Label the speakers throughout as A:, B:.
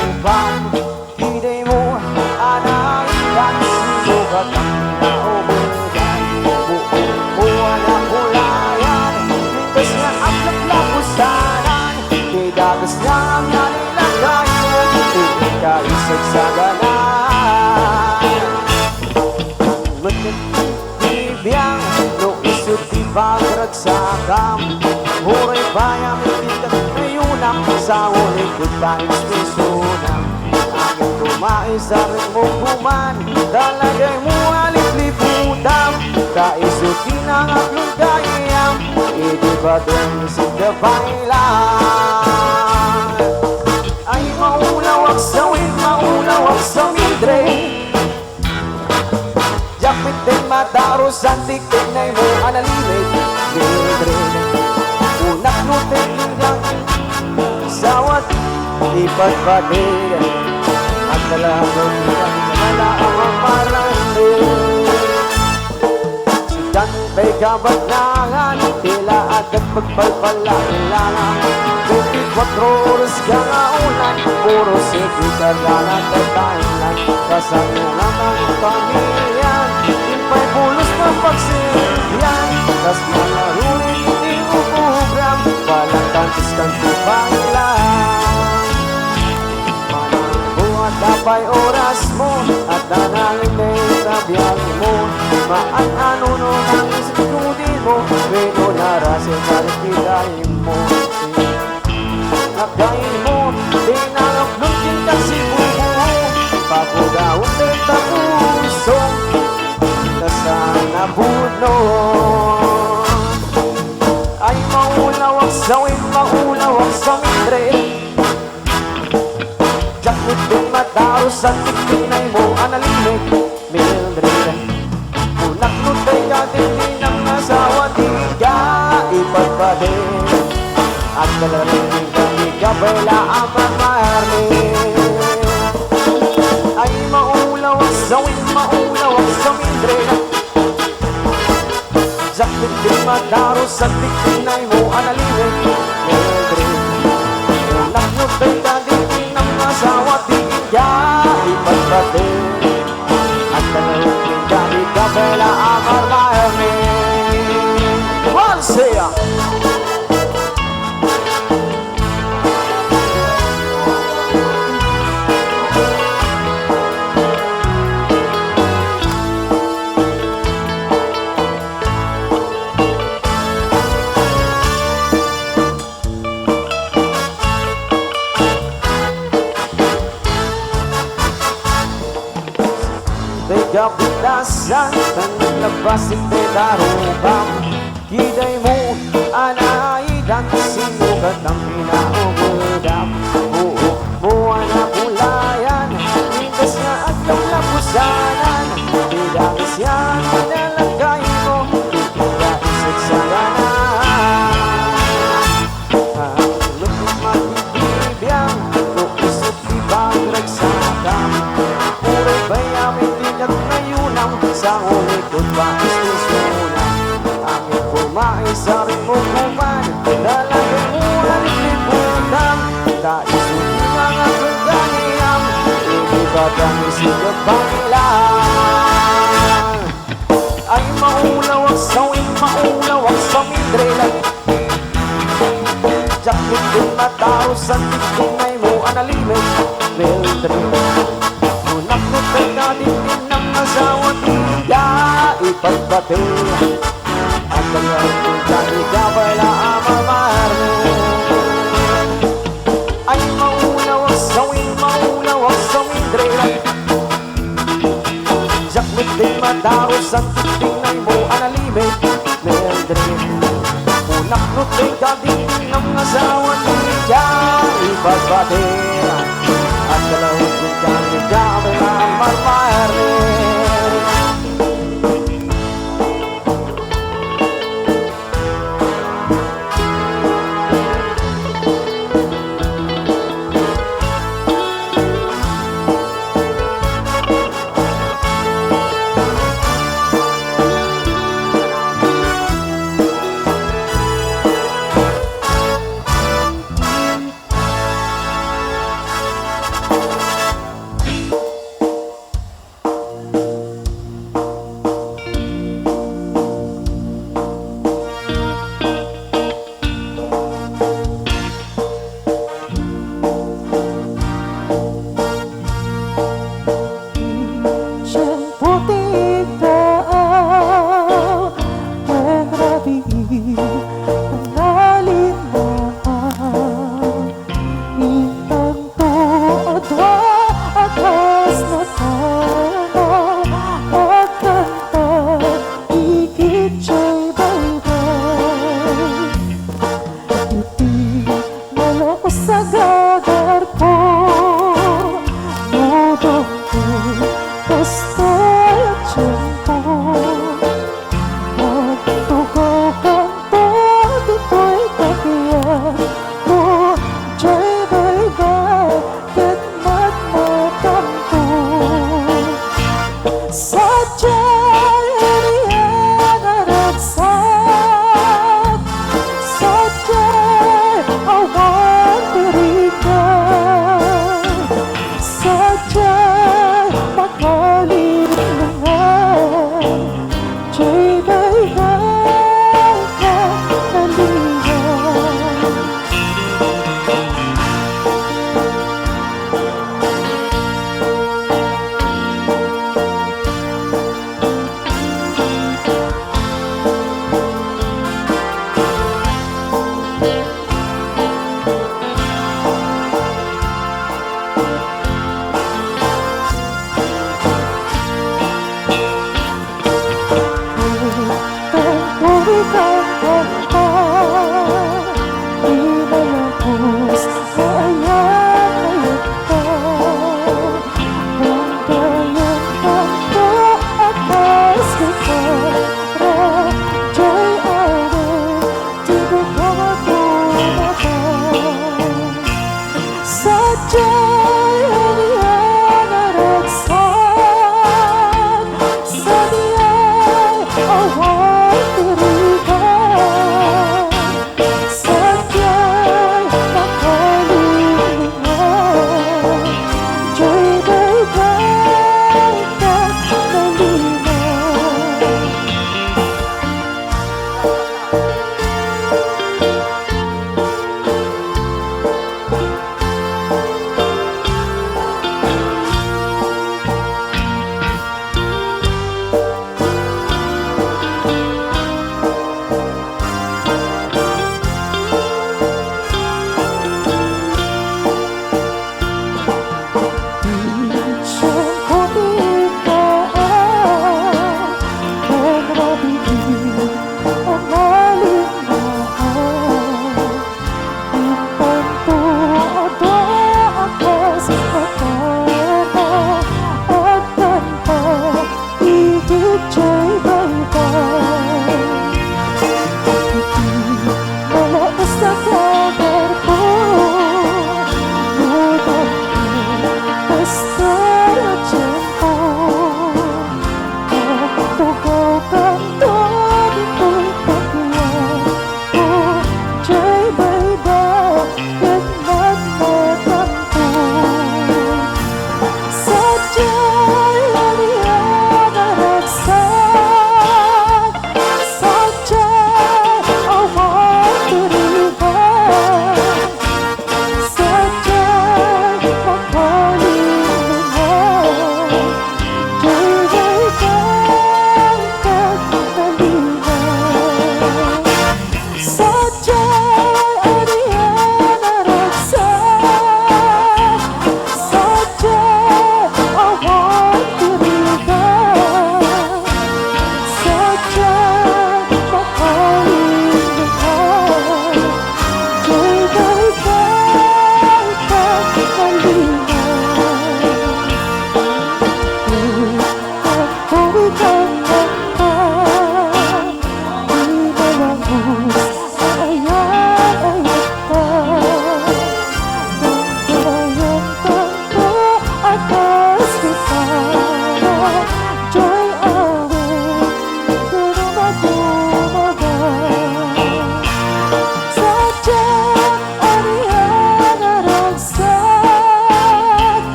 A: darubang. Hiday mo, anay, sinugat ang naubugan. Buong buwan na kulayan, lintas nga ang laklapusanan. Kay dagas na ang nanilagay mo, ikay sagsaganan. Bibiyang, no isot di pagragsakam. Huray bayang ikikat ngayunang sa ulit goodbye expresyonang. Aking tumae sa rin mo kuman, talagay mo alipliputam. Kaisutin ang aklong kayam, iti ba doon sigabay lang. Ay maulawak sa win, maulawak sa midre. Japit din mataros ang tiktik na mo analimig. Midre unak nutin lang sawat ipagpatid. At talagang nala ang marami. Sidan ba'y kabatlangan, tila agad pagpalpalailangan. 24 oras ka nga ulan, puro sikita ka na katahilan. Kasanungan ang pamilyan, impay pulos na pagsilyan. Tas malarunin hindi upugram, walang kantis-kantis pangilan. Manang tapay oras mo, at nanangin na itabihan mo. Maan-ano nun ang isipudin mo, pero narasin na rin pigahin mo. Nakain mo, dinangapluntin ka si bubo. Pagudawin din ta puso, nasana budno. Ay maulawak sa win, maulawak sa midre. Jakut din mataros at tiktinay mo analimig. Mildred, unak nutay ka din ng asawa, di ka ipagpabin. At kalarin kami kabela ang mamarni. Ay maulawak sa win, maulawak sa midre. Jakut din mataros at tiktinay mo analimig. Mildred, unak nutay ka din ng asawa, di ka ipagpabin. At kalarin kami kabela ang mamarni. Valsea! Kapitasan, panglabas iti darubang. Hiday mo, anaidan, sinugat ang pinaugudan. Buo mo ang nakulayan, lintas nga at lapusanan. Bidagis yan, pinalagay mo, itiga isagsaganan. Halot ng magibibiyang, luisot di pagragsakam. Puray bayamin at ngayunang sa ulit goodbye expresyonang. Aking kumain sa rin mo kuman, dalagay mo alipliputam. Kaisunin ang aking ganiyam, ibigad ang isigabang lang. Ay maulawak sa win, maulawak sa midrelan. Jakit din mataros ang tiktingay mo analimig. Mildred, unak nutay ka din ng asawa, di ka ipagpati. At kanyang ikabala ang mamarni. Ay maulawak sa win, maulawak sa midre. Jakit din mataros ang tiktingay mo analimig. Mildred, unak nutay ka din ng asawa, di ka ipagpati. At kalahit yung kami ang marmarni.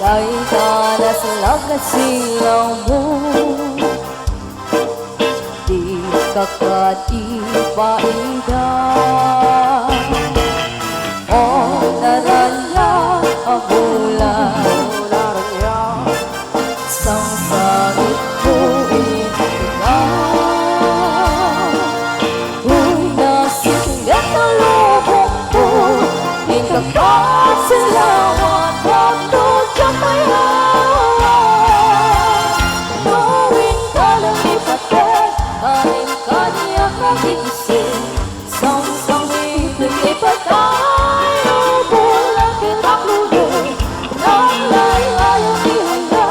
B: Ay danas lang at silaw mo, di kakatipaida. O narala ang bulan, sang sangit ko itigaw. Uy, nasinggat ang lubong ko, ikakasilawan waktu jamayan. Tuwing ka lang ipatet, kanin kaniyak nagigising, sang-sangit lumipat tayo, bulang kitang luloy, nang laylayang ihanda,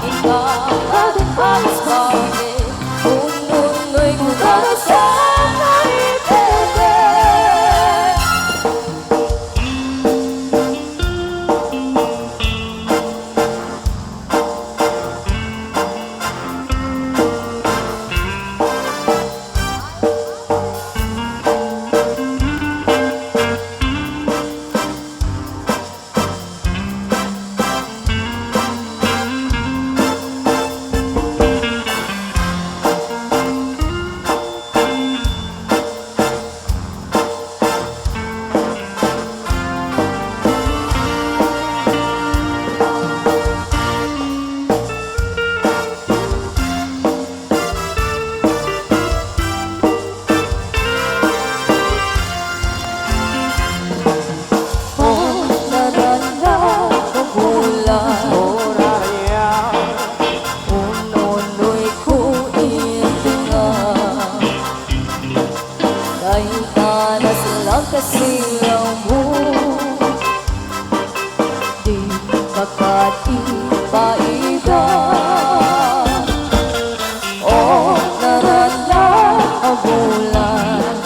B: ikaw na din halos bakit, ununoy ko darasan na ibigay. Kasilaw mo, di makatipaida. O narala ang bulan,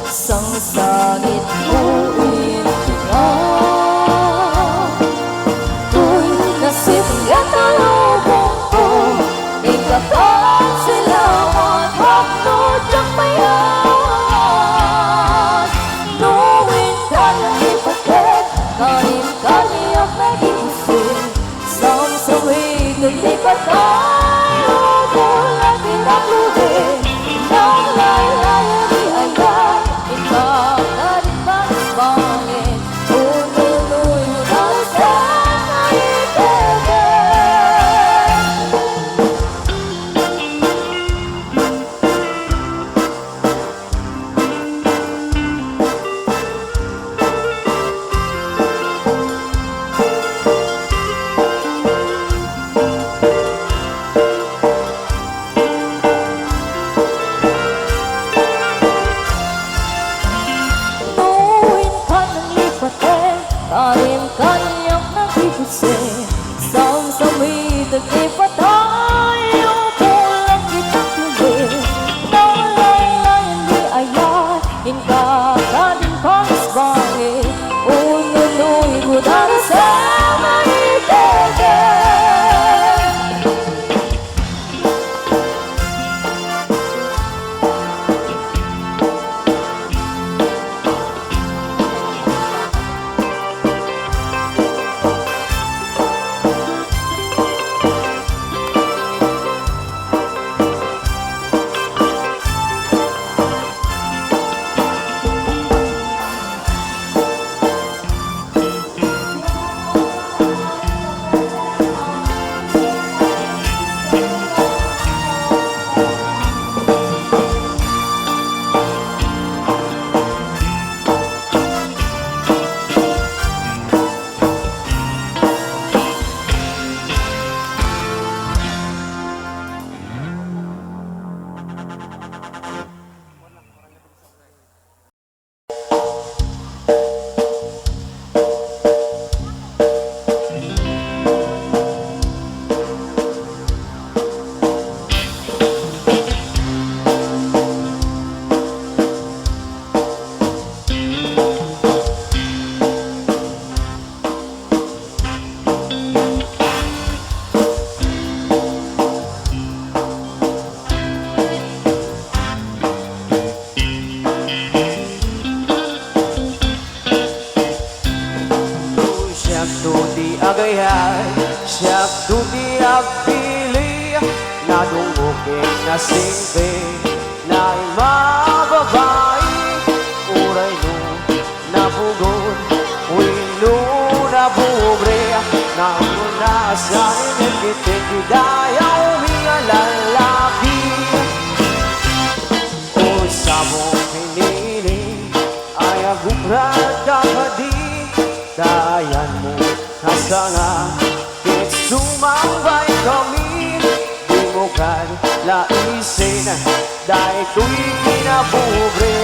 B: sang sangit mo itigaw. Uy, nasinggat ang lubong ko, ikakasilawan waktu jamayan. Kanin kaniyak nagigising, sang-sawig lumipat tayo, bulang kitang luloy, nang laylayang ihanda, ikaw na din balas bangin, ununoy mo darasan na ibigay. Kanin kaniyak nagigising, sang-sawid naglipat tayo, bulang kitang tuloy, nang laylayan di ayan, hinka ka din palas bangit, ununoy mo darasan na ibigay.
A: Siyak tuti agayay, siyak tuti agpili, nadungukin na simpe, na imababay, uray no, napugod, wino na bubre, na unasan, nagkitikidaya, uminga lalaki. O sabong pinili, ay agumrad kakadi, dayan mo nasa nga kit sumambay kami di mo kan laisin dahil ko'y kinabubre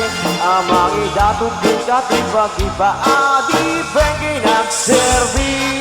A: amang idatong din katibag-iba adi pwede nagservi.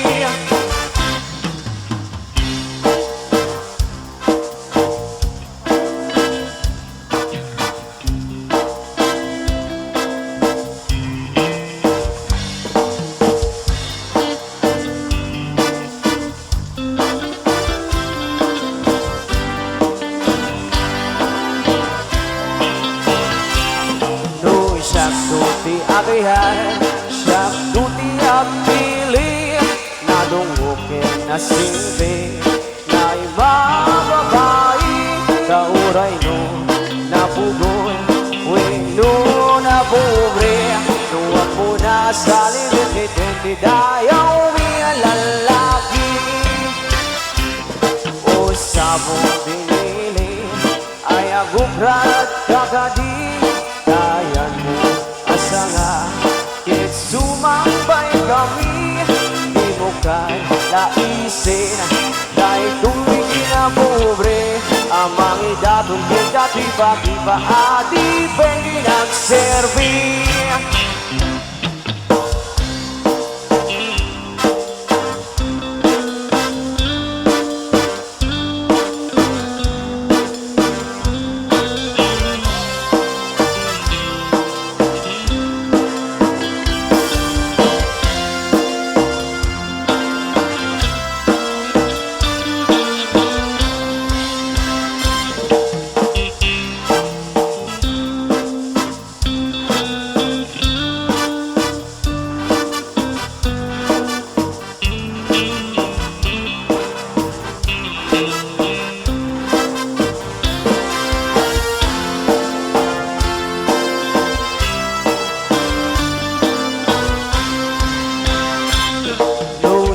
A: Siyak tuti agayay, siyak tuti agpili, nadungukin na simpe, na ibababay, kauray no, napugol, wino na bubre, nuwag mo na sa limit, dayaw umiyan lalaki. O sabong binili, ay agubrat kakadi, dayan mo asa nga kit sumambay kami di mo kan laisin dahil ko'y kinabubre amang idatong din katiba-iba adi pwede nagservi.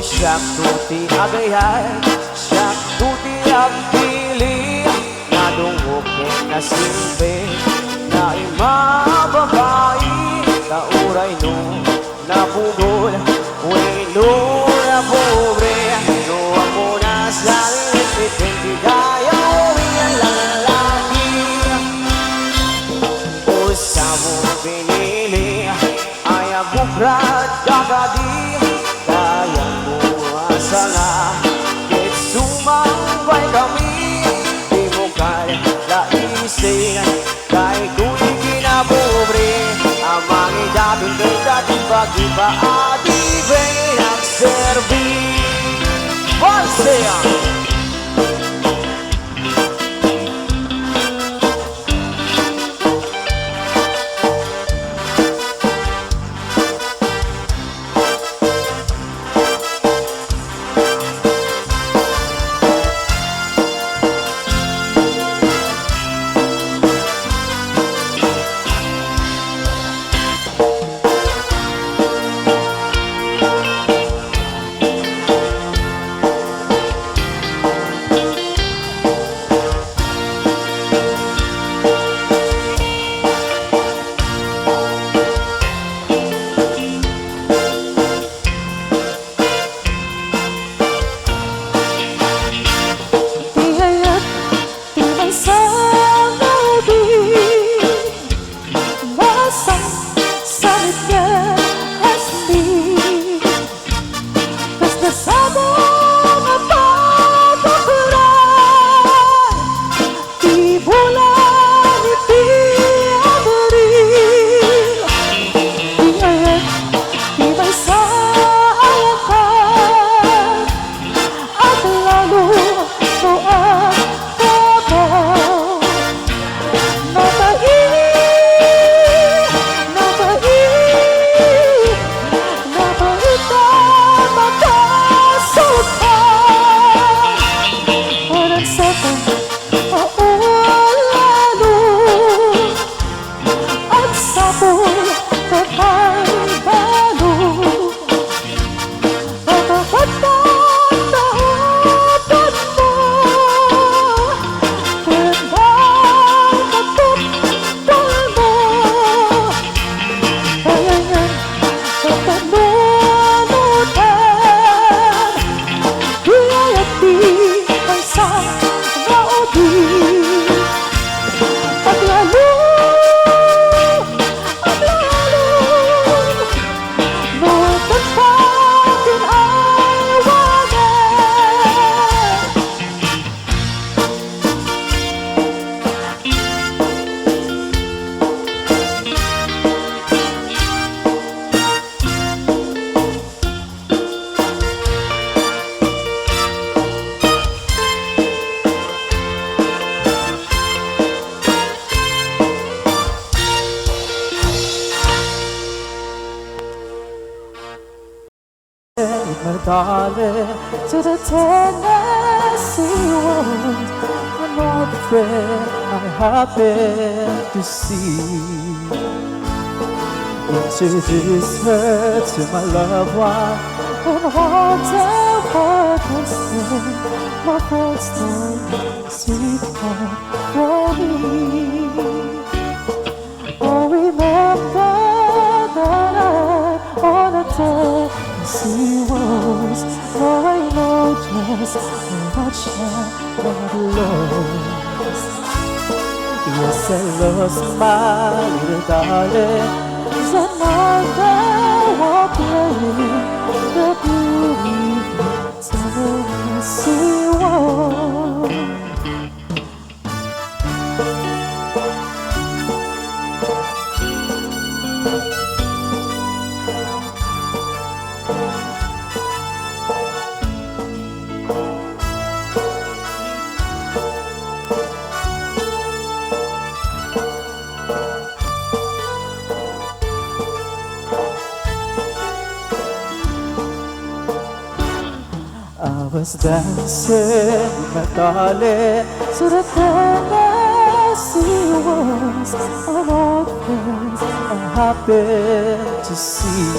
A: Siyak tuti agayay, siyak tuti agpili, nadungukin na simpe, na imababay, kauray no, napugol, wino na pobre, nuwag mo na sa limit, hindi kaya uwian lalaki. O sa mo pinili, ay agbukrad kakadi, dayan mo asa nga kit sumambay kami di mo kaya laisin kahit ko'y kinabubre amang idatong din katibag-iba adi pwede nagservi. Balsea! my darling, to the Tennessee woods. An old friend I happen to see. Introduce her to my loved one, and wonder what was then my first time sweetheart for me. Oh, remember that night on the Tennessee woods. Now I know just how much I lost. Yes, I lost my little darling. The night that walked playing the beautiful Tennessee woods. I was dancing with my darling to the Tennessee woods. An old friend I happened to see.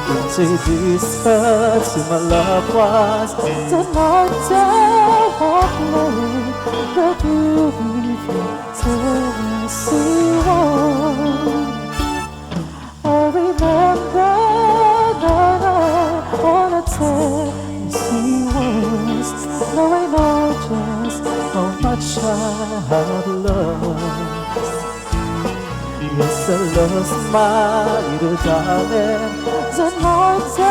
A: Introduced her to my loved ones. The night that walked playing the beautiful Tennessee woods. I remember on a Tennessee woods. Now I know just how much I have lost. Yes, I lost my little darling. The night I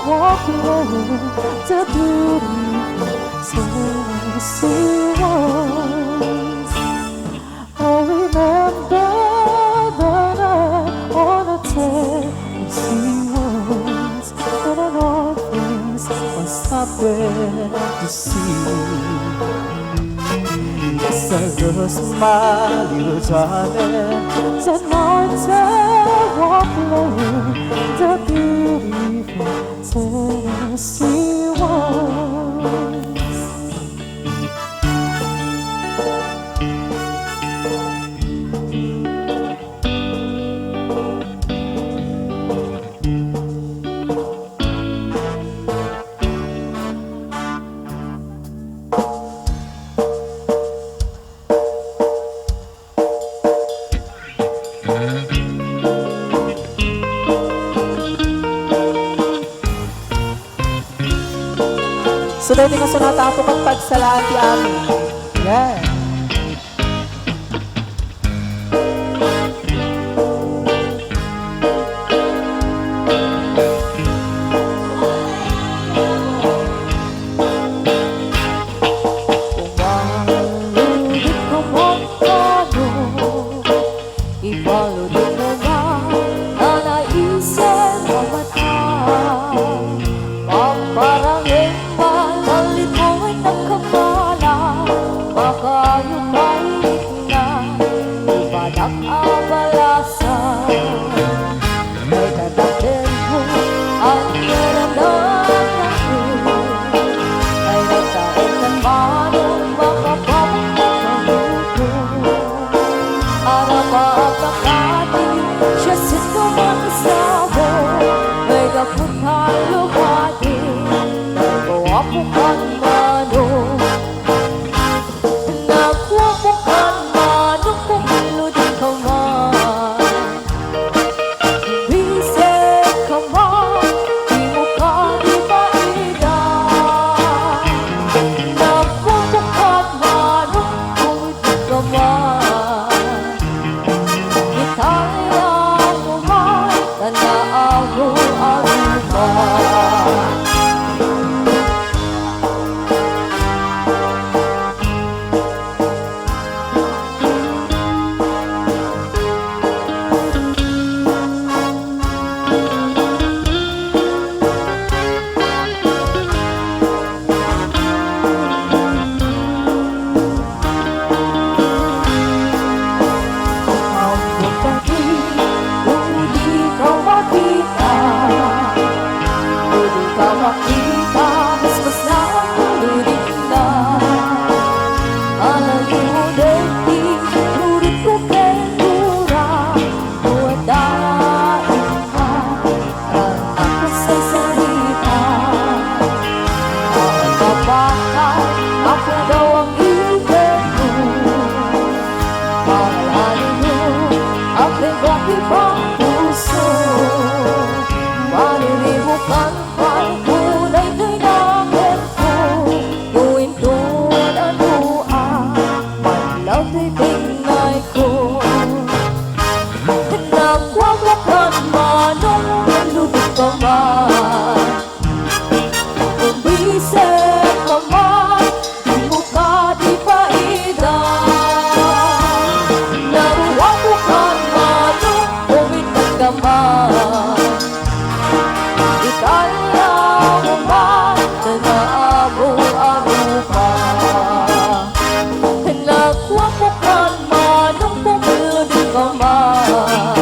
A: walked alone, the beautiful Tennessee woods. I remember the night on a Tennessee woods. And an old friend was happy to see. Yes, I lost my little darling. The night I walked alone, the beautiful Tennessee woods. Sudah dengan sonata ako kang pagsalaan ti amin. Yeah. Umaludit ko mo ano, ipaludit mo na na naisip mo mata. Paparangin palit mo ay nagkabala. Baka yung mainit na ibadak abalasa. May tatakin mo ang naramdaman ko. Ay nagtaon ng manong makapagpapalit ko. Araw at nakati siya sino mag-isabo. May gapot halubati nagwapukan manong. Nagwapukan manong kung iludin ka man. Bisig ka man, di mo ka di mailan. Nagwapukan manong kung iludin ka man. Di kaya mo man, tanaan mo ang iba. Ang kapatid, kung di ka makita,
B: Umisip ka man, di mo ka di paida. Naruwa ko ka man, umitan ka man. Itala mo man, nanaabo-abo ka. Nagwa ko ka man, pumili ka man.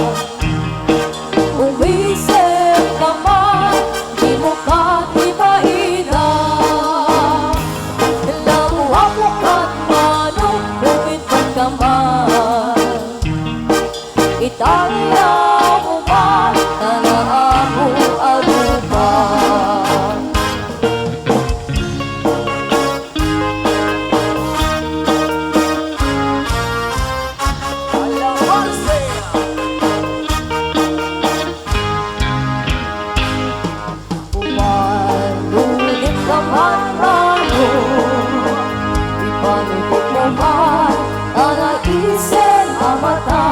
B: Umisip ka man, di mo ka di maida. Nakuha mo ka man, umitan ka man. Itala mo man, nanaabo-abo ka. Umalulit ka man bago, ipalubog mo man ang naisin ang mata.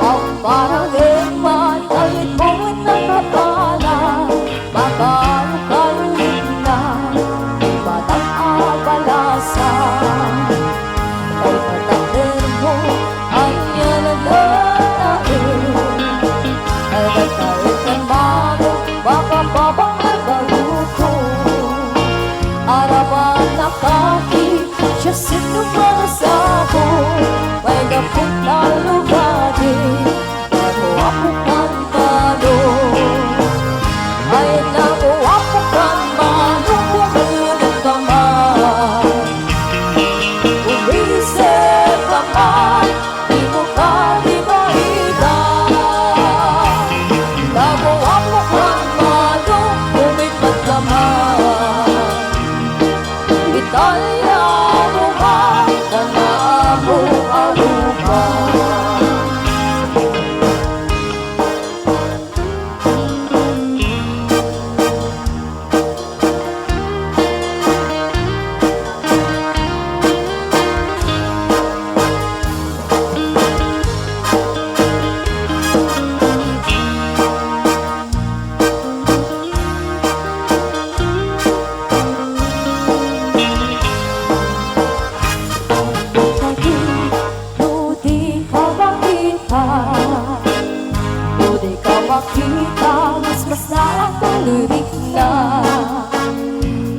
B: Pagparagin man, kahit mo'y nakapala, makalukalulit na, di batang abalasa. Kay patakder mo, ay yan ang nanain. Ay nagkaroon ng bago, baka babang nagaluto. Arawan nakakit, siya sinumasapo. May napong nalugadi, bago ako kantado. Ay naku ako kanman, kumulit ka man. Umisip ka man, di mo ka di maida. Nagawa mo kang malo, umipat ka man. Itaya mo man, nanaabo-abo ka. Di ka makita, di ka makita, mas na ang lirik na.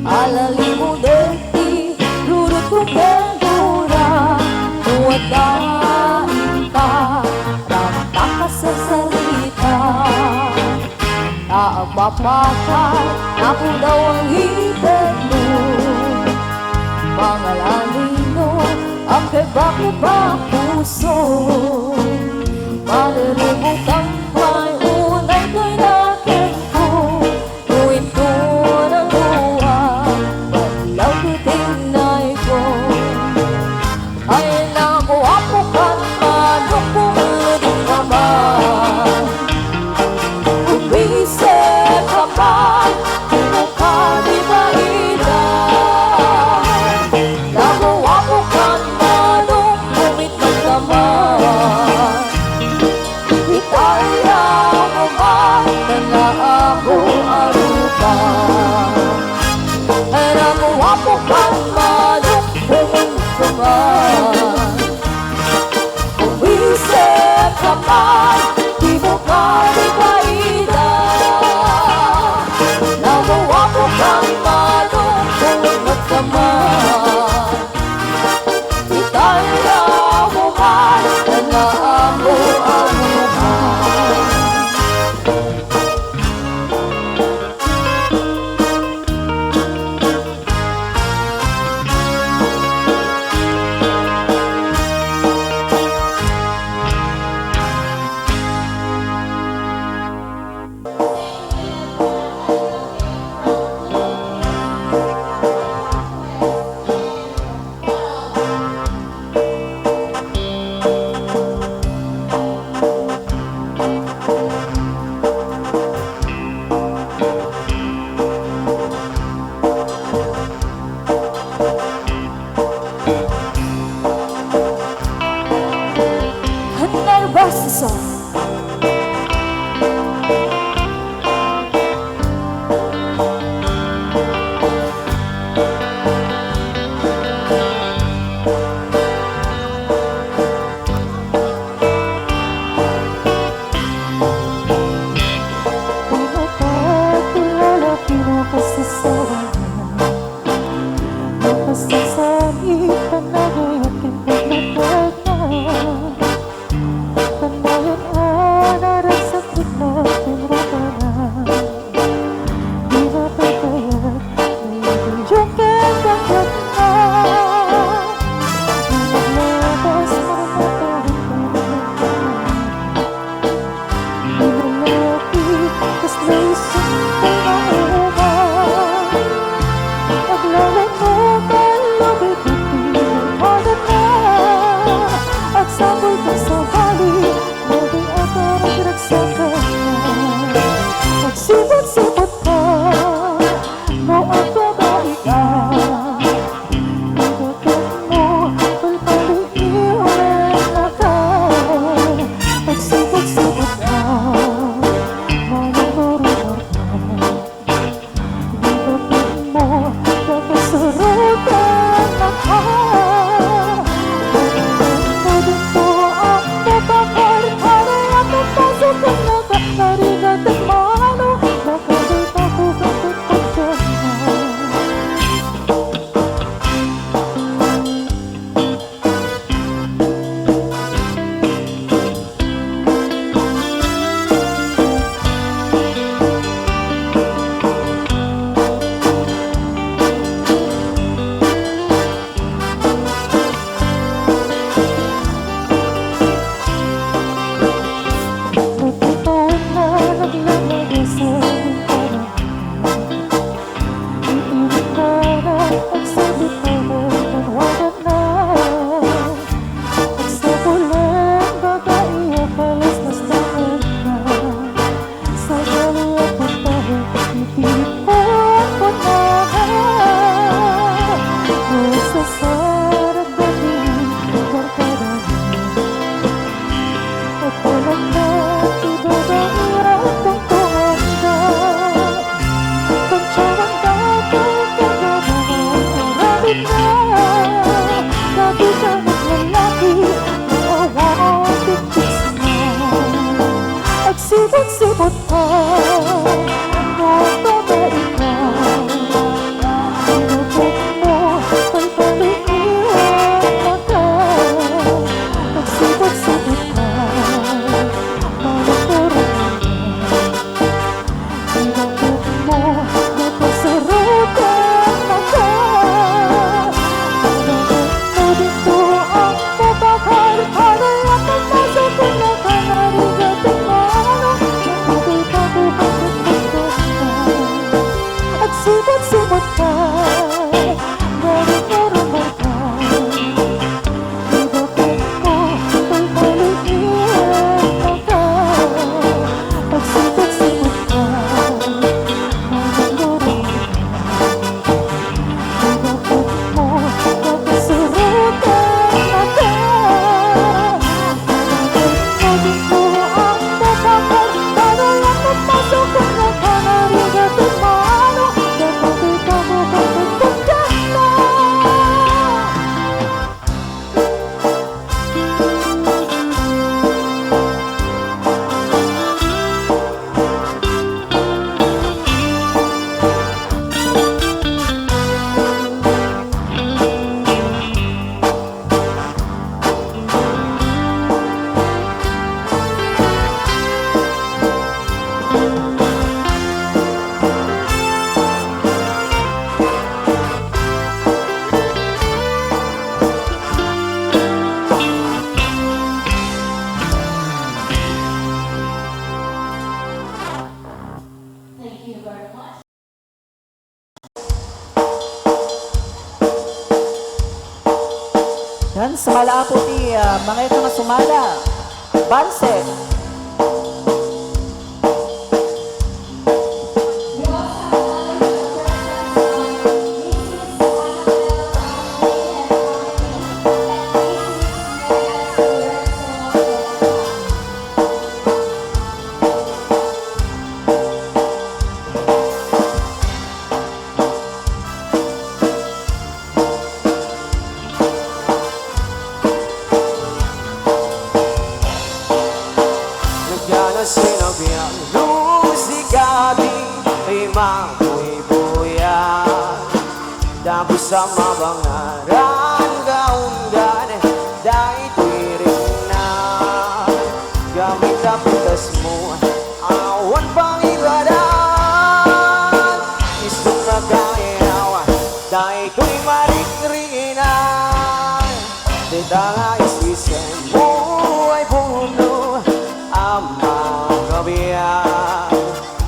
B: Alali mo deti, lurot ko kendura, tuwadain ka, ramta ka sa salita. Naagpapakan, ako daw ang hibig mo. Pangalanino, ang kebak-ibak puso. Malilimutan ko'y unay ko'y nakin ko. Tuwin ko ng luwa, paglaw ko tinay ko. Ay naku ako kan man, pumili ka man. Umisip ka man, di mo ka di maida. Nagawa mo kang malo, umitan ka man. Itaya mo man, nanaabo-abo ka. Nagawa mo kang malo, umitan ka man. Umisip ka man, di mo ka di maida. Nagawa mo kang malo, umitan ka man. Itaya mo man, nanaabo-abo ka. isip ko'y nauman. Paglalan mo kalabay puti Hagat na at sabol ka sa bali Maging atar at nagsakan na Nagsipot-sipot ka No ang babae ka Ibigay mo palpaliiwan na ka Nagsipot-sipot ka Manang-marunor ka Ibigay mo Kapasurutan ako Dito ang mapapar Para ang mapasok ang nakakarigat at mano Nakabit ako kapit pagkana Nagkataon na naglalagay sa parang Iibig ka na Pagsabi ka na Nanwagan na Pagsabulan Babae Akalas na staan na Sa gali at pagtahit Itipon ko na Nagsasarap na din Barkada at walang na ibabairan kung tuhanda Pagtsawang dati kagagawa Marami na Lagi ka naglalaki Naawang bitches na At sipot-sipot ka Noong babae ka Inubok mo Palpaliiwan na ka At sipot-sipot ka Manang-marunor ka Inubok mo Napasurutan na ka Dito ang mapapar Para ang mapasok ang nakakarigat at mano Nakabit ako kapit pagkana At sipot-sipot ka Manang-marunor ka Ibabalik mo Palpaliiwan na ka At sipot-sipot ka Manang-marunor ka Ibabalik mo Napasurutan na ka Ibabalik mo ang mapapal Para lang mapasok ang nakakarigat at mano Nakabit ako kapit pagkana
C: Yan, sumala po ti mga ito na sumala. Banset.
A: Sinabihan musika di ay mabuhay-buyan Tapos sa mabangaran gaundan dahil tiring na Gamit ang pitas mo awan pang ibadan Isang nagkainawa dahil ko'y marikrinan Di tanga isisen mo ay puno ang mga kabiyan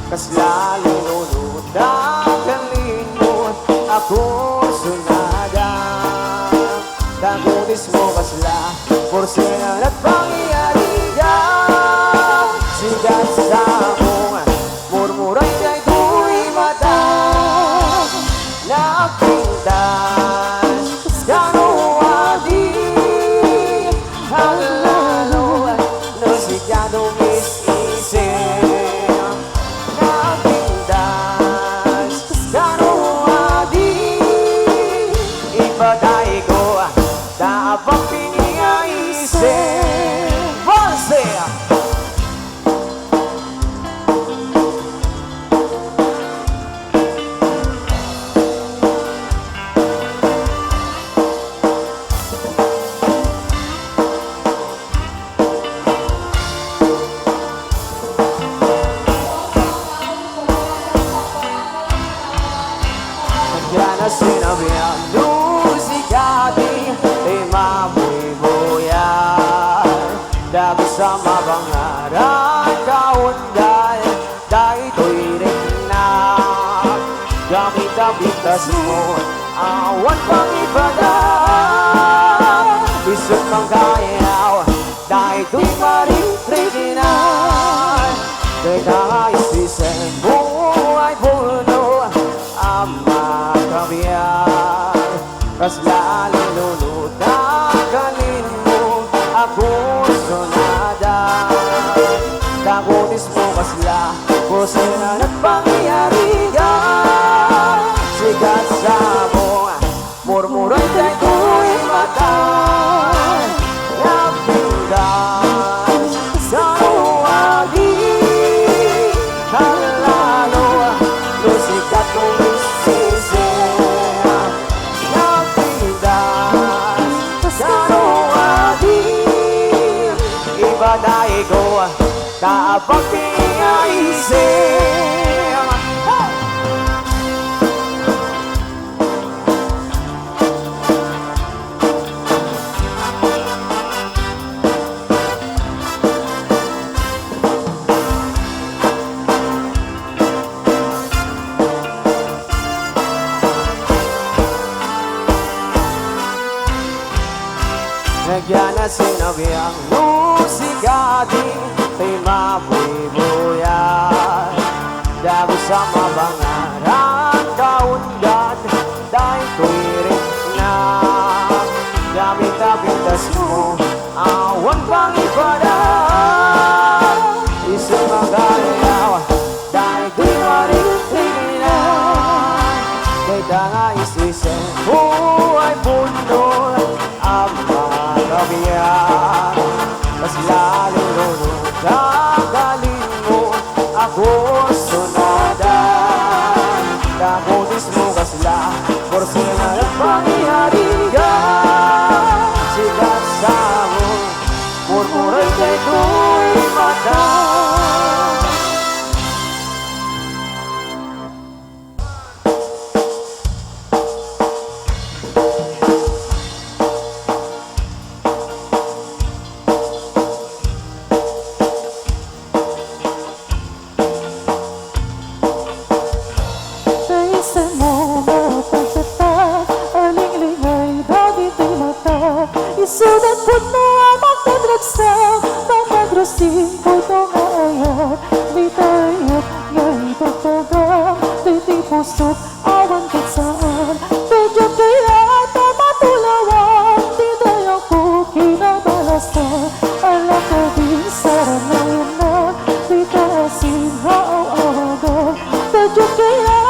A: Kasla lalilunod Dagalin mo ako sunada Tagutis mo kasla Porselan at pangyayarihan Sigat sa mong murmuray kay tuwi mata Nakpintas Ganuwadi Ang lalo Nasigado mis-isip Nakpintas Ganuwadi Ibaday ko Dapat piniaisip Monse! Yan na sinabi ang lusikati ay mabuhay-buyan Dahil sa mabangaran kaundan dahil ito'y rinag Gamit ang bigtas mo awan pang ibadan Isot ng kayaw dahil ito'y maritriginan Kaya nga isisen buhay puno ang makabiyan Kas lalilunod Dagalin mo ako sunada Tagutis mo kasla Porselan at pangyayarihan Sigat sa mong murmuray kay tuwi mata Napindas sa uwagi Ang lalo lusikat kong isisi Ibaday ko kapag pinaisip Nagyan na sinabi ang lusikati ay mabuhay-buhay Dahil sa mabangaran kaundan dahil ko'y rinag Gamit ang pintas mo awan pang ibadan Isip magayaw dahil ko'y maritriginan Kaya nga isisen buhay puno ang makabiyan Mas lalilunod Dagalin mo ako sunada Tagutis mo kasla Porselan at pangyayarihan Sigat sa mo Murmuray kay tuwi mata
B: Isulat po mo ang magdadragsak Ng madrasing puto nga ayat Di tayo nga'y pagtagang Di di pusot awan katsaan Medyo kailangan na matulawan Di tayo kuki na balasan Alam ka din sarang na yun na Di tayo sinhaaw-awagan Medyo kailangan